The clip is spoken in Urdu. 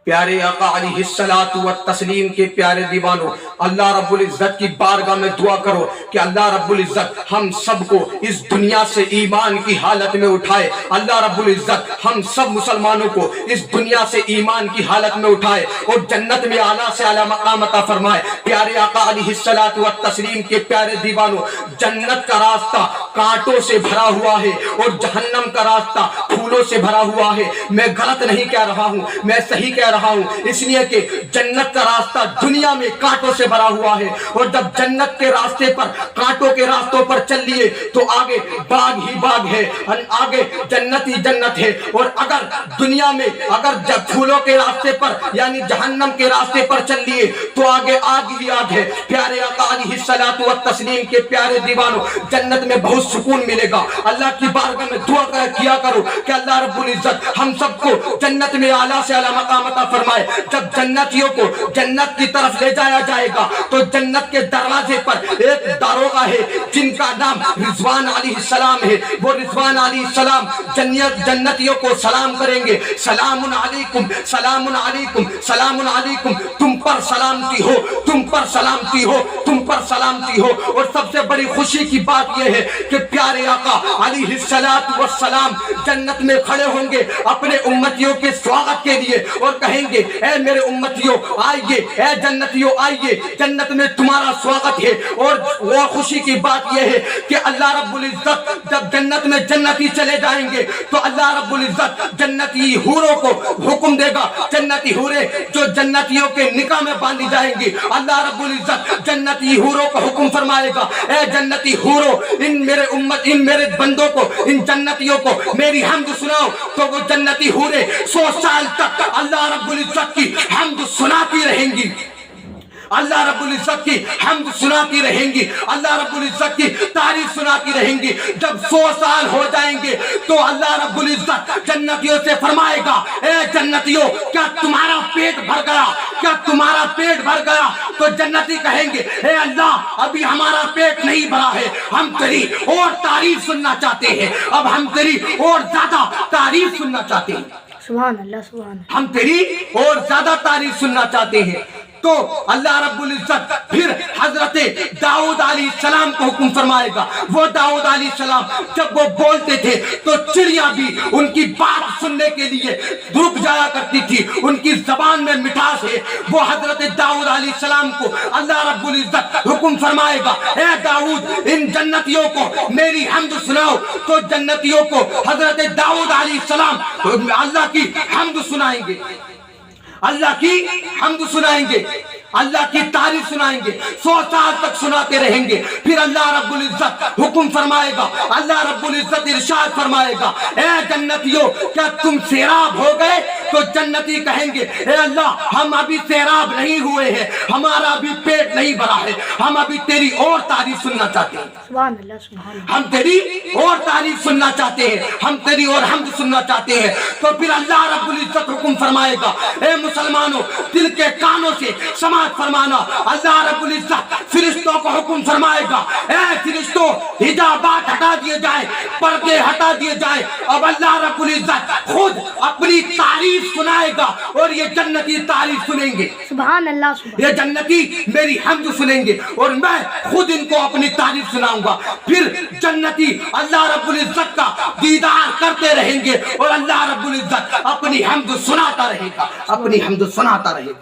پیارے آقا علیہ الصلوۃ والتسلیم کے پیارے دیوانوں، اللہ رب العزت کی بارگاہ میں دعا کرو کہ اللہ رب العزت ہم سب کو اس دنیا سے ایمان کی حالت میں اٹھائے۔ اللہ رب العزت ہم سب مسلمانوں کو اس دنیا سے ایمان کی حالت میں اٹھائے اور جنت میں اعلیٰ سے اعلیٰ مقام عطا فرمائے۔ پیارے آقا علیہ الصلوۃ والتسلیم کے پیارے دیوانوں، جنت کا راستہ کانٹوں سے بھرا ہوا ہے اور جہنم کا راستہ پھولوں سے بھرا ہوا ہے۔ میں غلط نہیں کہہ رہا ہوں، میں صحیح کہہ رہا ہوں، اس لیے کہ جنت کا راستہ دنیا میں کانٹوں سے بھرا ہوا ہے، اور جب جنت کے راستے پر کانٹوں کے راستوں پر چل لیے تو آگے باغ ہی باغ ہے، آگے جنت ہی جنت ہے۔ اور اگر دنیا میں اگر پھولوں کے راستے پر یعنی جہنم کے راستے پر چل لیے تو آگے آگ ہی آگ ہے۔ پیارے آقا علیہ الصلوۃ والتسلیم کے پیارے دیوانوں، جنت میں بہت سکون ملے گا۔ اللہ کی بارگاہ میں دعا کیا کرو کہ اللہ رب العزت ہم سب کو جنت میں اعلیٰ سے اعلیٰ مقام عطا فرمائے۔ جب جنتیوں کو جنت کی طرف لے جایا جائے گا تو جنت کے دروازے پر ایک داروغہ ہے جن کا نام رضوان علیہ السلام ہے۔ وہ رضوان علیہ السلام جنتیوں کو سلام کریں گے، سلام علیکم سلام علیکم سلام علیکم، تم پر سلامتی ہو، تم پر سلامتی ہو، تم پر سلامتی ہو۔ اور سب سے بڑی خوشی کی بات یہ ہے کہ پیارے آقا علیہ الصلوۃ والسلام جنت میں کھڑے ہوں گے اپنے امتیوں کے سواگت کے لیے اور کہیں گے اے میرے امتیوں آئیے، اے جنتیوں آئیے، جنت میں تمہارا سواگت ہے۔ اور وہ خوشی کی بات یہ ہے کہ اللہ رب العزت جب جنت میں جنتی چلے جائیں گے تو اللہ رب العزت جنتی حوروں کو حکم دے گا، جنتی حوریں جو جنتیوں کے نکاح میں باندھی جائیں گی، اللہ رب العزت جنتی حوروں کو حکم فرمائے گا اے جنتی حوروں ان میرے بندوں کو، ان جنتیوں کو میری حمد سناؤ۔ تو وہ جنتی حوریں 100 سال تک اللہ رب العزت کی حمد سناتی رہیں گی، اللہ رب العزت کی حمد سناتی رہیں گی، اللہ رب العزت کی تعریف سناتی رہیں گی۔ جب 100 سال ہو جائیں گے تو اللہ رب العزت جنتیوں سے فرمائے گا اے جنتیوں کیا تمہارا پیٹ بھر گیا، کیا تمہارا پیٹ بھر گیا؟ تو جنتی کہیں گے اے اللہ ابھی ہمارا پیٹ نہیں بھرا ہے، ہم تیری اور تعریف سننا چاہتے ہیں، اب ہم تیری اور زیادہ تعریف سننا چاہتے ہیں، سبحان اللہ سبحان اللہ، ہم تیری اور زیادہ تعریف سننا چاہتے ہیں۔ تو اللہ رب العزت پھر حضرت داؤد علیہ السلام کو حکم فرمائے گا۔ وہ داؤد علیہ السلام جب وہ بولتے تھے تو چڑیاں بھی ان کی بات سننے کے لیے رک جایا کرتی تھی، ان کی زبان میں مٹھاس ہے۔ وہ حضرت داؤد علیہ السلام کو اللہ رب العزت حکم فرمائے گا اے داؤد ان جنتیوں کو میری حمد سناؤ۔ تو جنتیوں کو حضرت داؤد علیہ السلام اللہ کی حمد سنائیں گے، اللہ کی حمد سنائیں گے، اللہ کی تعریف سنائیں گے، 100 سال تک سناتے رہیں گے۔ پھر اللہ رب العزت حکم فرمائے گا، اللہ رب العزت ارشاد فرمائے گا اے جنتیوں کیا تم سیراب ہو گئے؟ تو جنتی کہیں گے اے اللہ ہم ابھی سیراب نہیں ہوئے ہیں، ہمارا ابھی پیٹ نہیں بھرا ہے، ہم ابھی تیری اور تعریف سننا چاہتے ہیں، سبحان اللہ سبحان اللہ، ہم تیری اور تعریف سننا چاہتے ہیں، ہم تیری اور حمد سننا چاہتے ہیں۔ تو پھر اللہ رب العزت حکم فرمائے گا اے مسلمانوں دل کے کانوں سے سماعت فرمانا۔ اللہ رب العزت فرشتوں کو حکم فرمائے گا اے فرشتوں حجابات ہٹا دیے جائیں، پردے ہٹا دیے جائیں۔ اب اللہ رب العزت خود اپنی تعریف سنائے گا اور یہ جنتی تعریف سنیں گے، سبحان اللہ سبحان یہ جنتی میری حمد سنیں گے اور میں خود ان کو اپنی تعریف سناؤں گا۔ پھر جنتی اللہ رب العزت کا دیدار کرتے رہیں گے اور اللہ رب العزت اپنی حمد سناتا رہے گا، اپنی حمد سناتا رہے گا۔